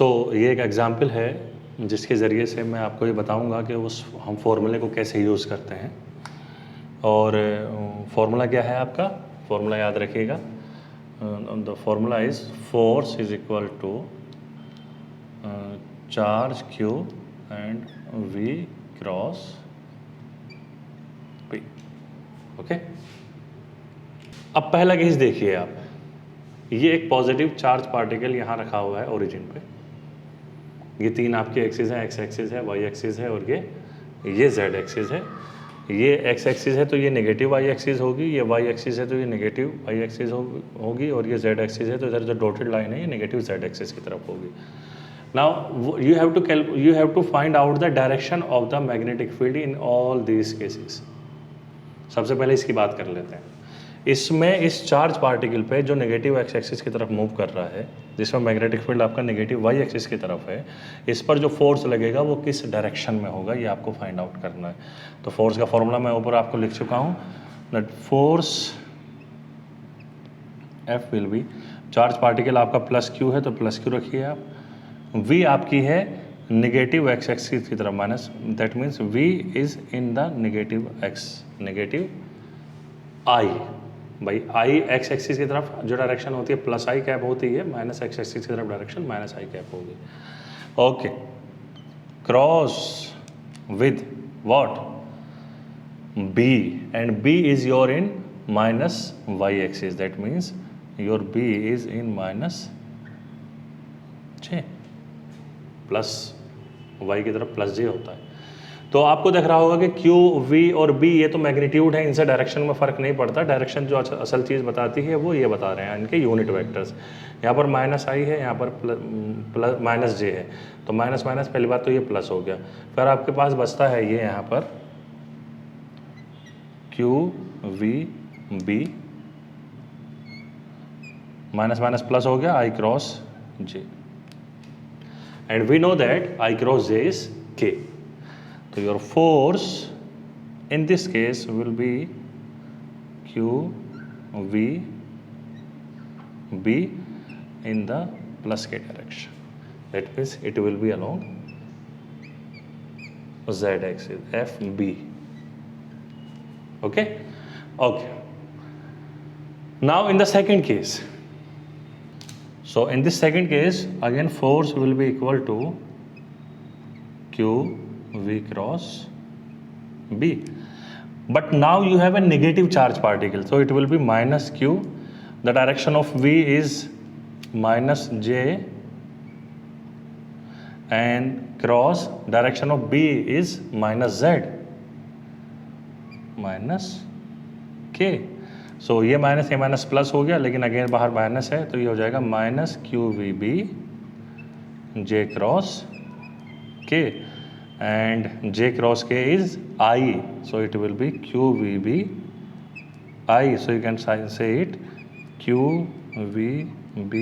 ये एक एग्जाम्पल है जिसके ज़रिए से मैं आपको ये बताऊंगा कि उस हम फॉर्मूले को कैसे यूज़ करते हैं। और फॉर्मूला क्या है आपका? फॉर्मूला याद रखिएगा, the formula is force is equal to charge Q and V cross P. Okay, अब पहला केस देखिए आप, ये एक पॉजिटिव चार्ज पार्टिकल यहाँ रखा हुआ है ओरिजिन पे। ये तीन आपके एक्सिस हैं, एक्स एक्सिस है, वाई एक्सिस है और ये जेड एक्सिस है। ये एक्स एक्सिस है तो ये नेगेटिव वाई एक्सिस होगी, ये वाई एक्सिस है तो ये नेगेटिव वाई एक्सिस होगी, और ये जेड एक्सिस है तो इधर जो डॉटेड लाइन है ये नेगेटिव जेड एक्सिस की तरफ होगी। Now you have to find out the direction of the magnetic field in all these cases. सबसे पहले इसकी बात कर लेते हैं। इसमें इस चार्ज पार्टिकल पे जो नेगेटिव एक्स एक्सिस की तरफ मूव कर रहा है, जिसमें मैग्नेटिक फील्ड आपका नेगेटिव वाई एक्सिस की तरफ है, इस पर जो फोर्स लगेगा वो किस डायरेक्शन में होगा ये आपको फाइंड आउट करना है। तो फोर्स का फॉर्मूला मैं ऊपर आपको लिख चुका हूँ, that force F will be, charge particle आपका प्लस क्यू है तो प्लस क्यू रखिए आप, वी आपकी है नेगेटिव एक्स एक्सिस की तरफ minus, that means v is in the negative x, negative i. भाई आई एक्स एक्सिस की तरफ जो डायरेक्शन होती है प्लस आई कैप होती है, माइनस एक्स एक्सिस की तरफ डायरेक्शन माइनस आई कैप होगी। Okay, cross with what? B, and B is your in minus Y axis, that means your B is in minus J, plus Y की तरफ plus जे होता है। तो आपको दिख रहा होगा कि क्यू वी और बी ये तो मैग्नीट्यूड है, इनसे डायरेक्शन में फ़र्क नहीं पड़ता। डायरेक्शन जो असल चीज़ बताती है वो ये बता रहे हैं इनके यूनिट वेक्टर्स। यहाँ पर माइनस आई है, यहाँ पर प्लस माइनस जे है, तो माइनस माइनस पहली बात तो ये प्लस हो गया। फिर आपके पास बचता है ये यहाँ पर q we B, minus minus plus हो गया, i cross j, and we know that i cross j is k. So your force in this case will be Q V B in the plus K direction. That means it will be along Z axis, F B. Okay? Okay. Now in the second case. So in this second case, again force will be equal to Q V cross B, but now you have a negative charge particle, so it will be minus Q. The direction of V is minus J, and cross direction of B is minus Z, minus K. So ये minus plus हो गया, लेकिन again बाहर minus है तो ये हो जाएगा minus Q we B J cross K, and j cross k is I, so it will be qvb I, so you can say it qvb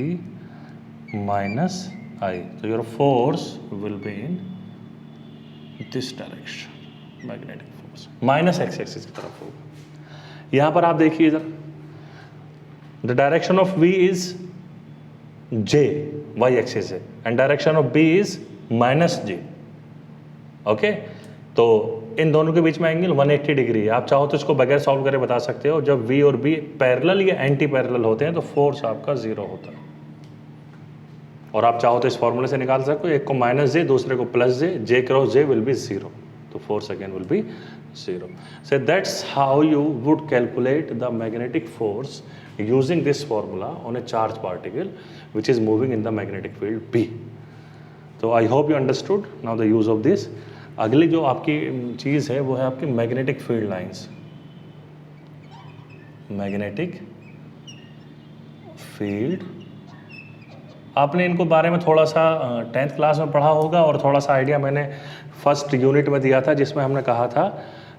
minus I. So your force will be in this direction, magnetic force minus x axis की तरफ होगा। यहाँ पर आप देखिए इधर, the direction of v is j, y axis है, and direction of b is minus j. Okay, तो इन दोनों के बीच में एंगल 180 डिग्री है। आप चाहो तो इसको बगैर सॉल्व करे बता सकते हो, जब V और B पैरेलल या एंटी पैरेलल होते हैं तो फोर्स आपका जीरो होता है। और आप चाहो तो इस फॉर्मूले से निकाल सकते हो, एक को माइनस जे, दूसरे को plus J, J cross J will be zero, तो force again will be zero. So that's how you would calculate the magnetic force using this formula on a charge particle which is moving in the magnetic field B. तो I hope you understood now the use of this. अगली जो आपकी चीज़ है वो है आपकी magnetic field lines. Magnetic field, आपने इनको बारे में थोड़ा सा 10th क्लास में पढ़ा होगा, और थोड़ा सा आइडिया मैंने फर्स्ट यूनिट में दिया था जिसमें हमने कहा था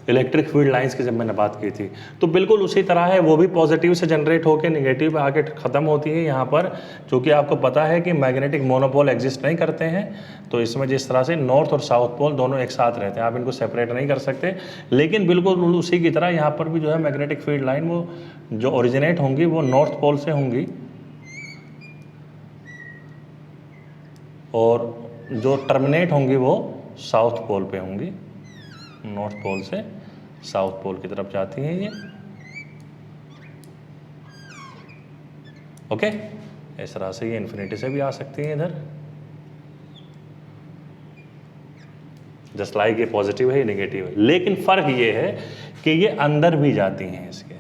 इलेक्ट्रिक फील्ड लाइंस की, जब मैंने बात की थी। तो बिल्कुल उसी तरह है, वो भी पॉजिटिव से जनरेट होकर नेगेटिव पे आके ख़त्म होती है। यहाँ पर चूँकि आपको पता है कि मैग्नेटिक मोनोपोल एग्जिस्ट नहीं करते हैं, तो इसमें जिस तरह से नॉर्थ और साउथ पोल दोनों एक साथ रहते हैं, आप इनको सेपरेट नहीं कर सकते। लेकिन बिल्कुल उसी की तरह यहाँ पर भी जो है मैग्नेटिक फील्ड लाइन वो जो ओरिजिनेट होंगी वो नॉर्थ पोल से होंगी, और जो टर्मिनेट होंगी वो साउथ पोल पे होंगी, नॉर्थ पोल से साउथ पोल की तरफ जाती हैं ये। ओके, इस तरह से ये इन्फिनिटी से भी आ सकती हैं इधर, जस्ट लाइक ये पॉजिटिव है ये नेगेटिव है, लेकिन फर्क ये है कि ये अंदर भी जाती हैं इसके।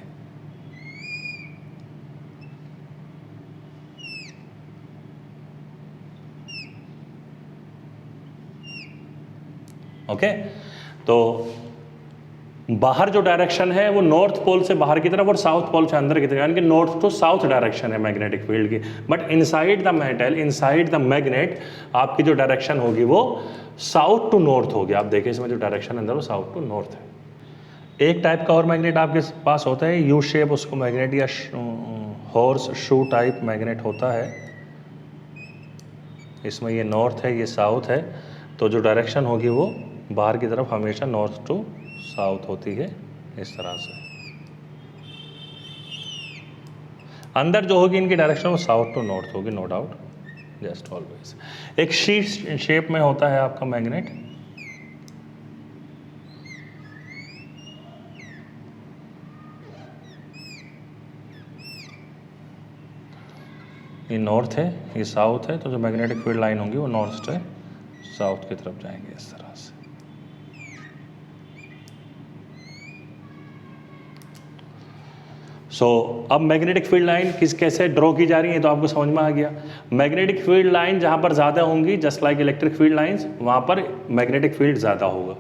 ओके, तो बाहर जो डायरेक्शन है वो नॉर्थ पोल से बाहर की तरफ और साउथ पोल से अंदर की तरफ, यानी कि नॉर्थ टू साउथ डायरेक्शन है मैग्नेटिक फील्ड की। But inside the metal, inside the magnet, आपकी जो डायरेक्शन होगी वो साउथ टू नॉर्थ होगी। आप देखिए इसमें जो डायरेक्शन अंदर वो साउथ टू नॉर्थ है। एक टाइप का और मैग्नेट आपके पास होता है यू शेप, उसको मैग्नेट या हॉर्स शू टाइप मैग्नेट होता है। इसमें ये नॉर्थ है ये साउथ है, तो जो डायरेक्शन होगी वो बाहर की तरफ हमेशा नॉर्थ टू साउथ होती है इस तरह से। अंदर जो होगी इनकी डायरेक्शन वो साउथ टू नॉर्थ होगी, नो डाउट, जस्ट ऑलवेज। एक शीट शेप में होता है आपका मैग्नेट, ये नॉर्थ है ये साउथ है, तो जो मैग्नेटिक फील्ड लाइन होंगी वो नॉर्थ से साउथ की तरफ जाएंगे इस तरह से। अब मैग्नेटिक फील्ड लाइन कैसे ड्रॉ की जा रही है तो आपको समझ में आ गया। मैग्नेटिक फील्ड लाइन जहां पर ज़्यादा होंगी, just like electric field lines, वहां पर मैग्नेटिक फील्ड ज़्यादा होगा।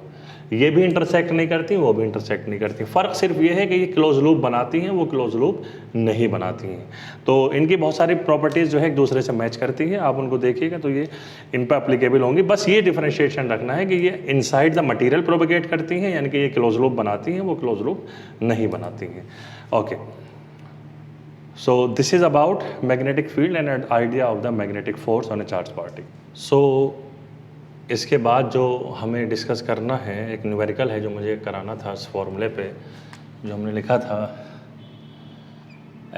ये भी इंटरसेक्ट नहीं करती, वो भी इंटरसेक्ट नहीं करती। फ़र्क सिर्फ ये है कि ये क्लोज लूप बनाती हैं, वो क्लोज लूप नहीं बनाती हैं। तो इनकी बहुत सारी प्रॉपर्टीज़ जो है एक दूसरे से मैच करती है, आप उनको देखिएगा तो ये इन पर अप्लीकेबल होंगी। बस ये डिफरेंशिएशन रखना है कि ये इनसाइड द मटीरियल प्रोपेगेट करती हैं, यानी कि ये क्लोज लूप बनाती हैं, वो क्लोज लूप नहीं बनाती हैं। Okay, so this is about magnetic field and an idea of the magnetic force on a charged particle. So इसके बाद जो हमें डिस्कस करना है एक न्यूमेरिकल है जो मुझे कराना था इस फॉर्मूले पे, जो हमने लिखा था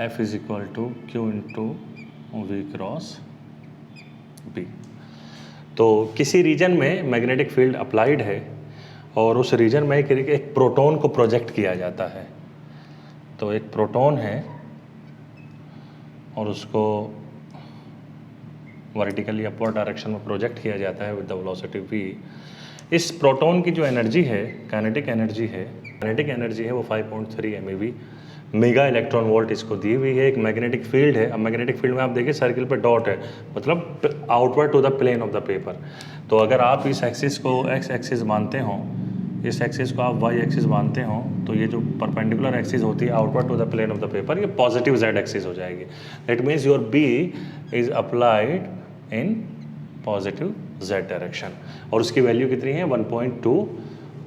F is equal to Q into V cross B. तो किसी रीजन में मैग्नेटिक फील्ड अप्लाइड है और उस रीजन में एक प्रोटॉन को प्रोजेक्ट किया जाता है। तो एक प्रोटॉन है और उसको वर्टिकली अपवर्ड डायरेक्शन में प्रोजेक्ट किया जाता है विद द वेलोसिटी v। इस प्रोटॉन की जो एनर्जी है, काइनेटिक एनर्जी है वो 5.3 MeV मेगा इलेक्ट्रॉन वोल्ट इसको दी हुई है। एक मैग्नेटिक फील्ड है। अब मैग्नेटिक फील्ड में आप देखिए सर्किल पे डॉट है, मतलब outward to the plane of the paper. तो अगर आप इस एक्सिस को x एक्सिस मानते हो, इस एक्सिस को आप y एक्सिस मानते हो, तो ये जो परपेंडिकुलर एक्सिस होती है outward to the plane of the paper, ये पॉजिटिव z एक्सिस हो जाएगी। That means your B is applied in positive z direction. और उसकी वैल्यू कितनी है 1.2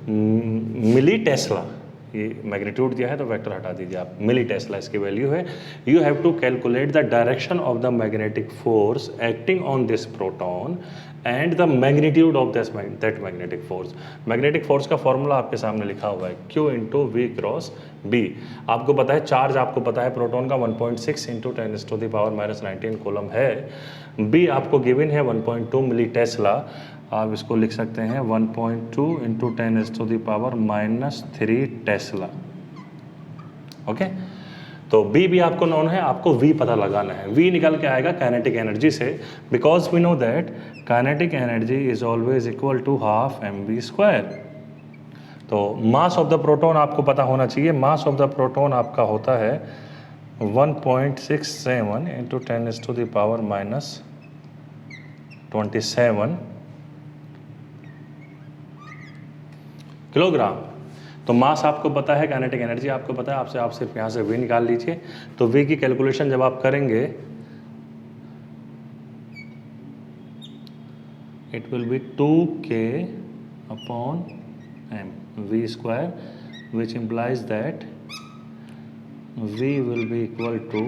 मिली टेस्ला। ये मैग्नीट्यूड दिया है तो वेक्टर हटा दीजिए आप, मिली टेस्ला इसकी वैल्यू है। You have to calculate the direction of the magnetic force acting on this proton and the magnitude of that magnetic force. Magnetic force का फॉर्मूला आपके सामने लिखा हुआ है Q into V cross B. आपको पता है चार्ज, आपको पता है प्रोटॉन का 1.6 इंटू 10⁻⁻19 कूलम है। बी आपको गिवन है 1.2 मिली टेस्ला। आप इसको लिख सकते हैं 1.2 इंटू 10⁻⁻3 टेस्ला। ओके, तो B भी आपको नोन है, आपको V पता लगाना है। V निकल के आएगा काइनेटिक एनर्जी से, because we know that kinetic energy is always equal to half mv²। तो मास ऑफ द प्रोटॉन आपको पता होना चाहिए। मास ऑफ द प्रोटॉन आपका होता है 1.67 इंटू 10⁻⁻27 किलोग्राम। तो मास आपको पता है, काइनेटिक एनर्जी आपको पता है, आप सिर्फ यहाँ से V निकाल लीजिए। तो V की कैलकुलेशन जब आप करेंगे it will be 2K/m v² which implies that V will be equal to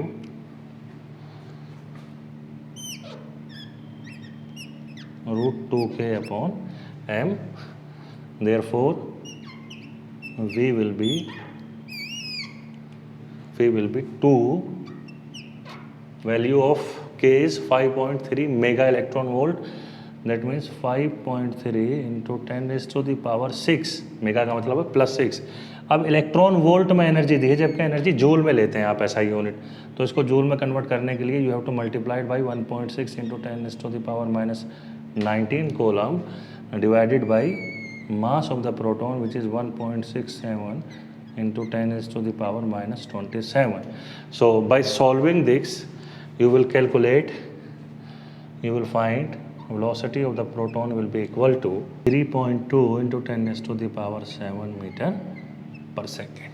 √2K/m। therefore V will be 2, value of K is 5.3 mega electron volt, that means 5.3 into 10⁻6, mega का मतलब है +6। अब electron volt में energy दी है, जबकि energy joule में लेते हैं आप ऐसा यूनिट, तो इसको जूल में कन्वर्ट करने के लिए you have to multiplied by 1.6 into 10⁻⁻19 coulomb divided by mass of the proton, which is 1.67 into 10⁻⁻27. So by solving this, you will find velocity of the proton will be equal to 3.2 into 10⁻7 meter per second.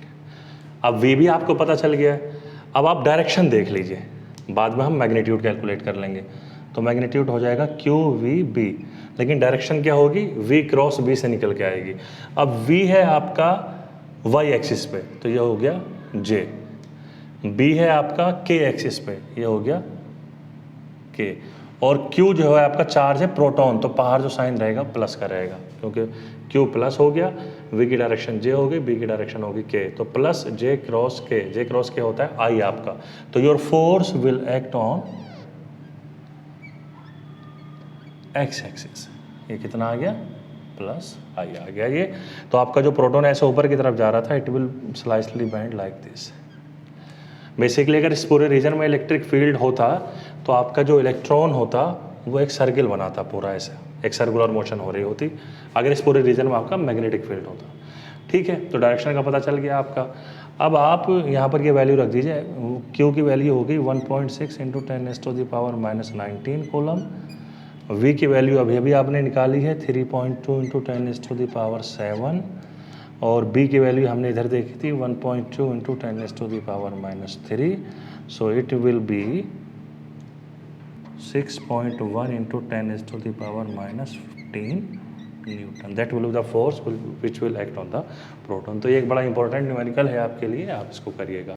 अब v भी आपको पता चल गया है। अब आप direction देख लीजिए, बाद में हम मैग्नीट्यूड कैलकुलेट कर लेंगे। तो मैग्नीट्यूड हो जाएगा QVB, लेकिन डायरेक्शन क्या होगी, V क्रॉस B से निकल के आएगी। अब V है आपका y एक्सिस पे, तो ये हो गया J। B है आपका K एक्सिस पे, ये हो गया K। और Q जो है आपका चार्ज है प्रोटॉन, तो बाहर जो साइन रहेगा प्लस का रहेगा, क्योंकि Q प्लस हो गया, V की डायरेक्शन J हो गई, B की डायरेक्शन होगी K, तो plus J cross K। J cross K होता है I आपका। तो your force will act on x axis. ये कितना आ गया, +I आ गया ये। तो आपका जो प्रोटॉन ऐसे ऊपर की तरफ जा रहा था, it will slightly bend like this. Basically अगर इस पूरे रीजन में इलेक्ट्रिक फील्ड होता, तो आपका जो इलेक्ट्रॉन होता वो एक सर्किल बनाता पूरा, ऐसे एक सर्कुलर मोशन हो रही होती, अगर इस पूरे रीजन में आपका मैग्नेटिक फील्ड होता। ठीक है, तो डायरेक्शन का पता चल गया आपका। अब आप यहाँ पर ये वैल्यू रख दीजिए, Q की वैल्यू होगी 1.6 इंटू 10⁻⁻19 कोलम। V की वैल्यू अभी आपने निकाली है 3.2 इंटू 10⁻7, और B की वैल्यू हमने इधर देखी थी 1.2 into 10⁻3, so it will be 6.1 into 10⁻15 Newton. That will be the force which will act on the proton. तो ये एक बड़ा इंपॉर्टेंट न्यूमेरिकल है आपके लिए, आप इसको करिएगा।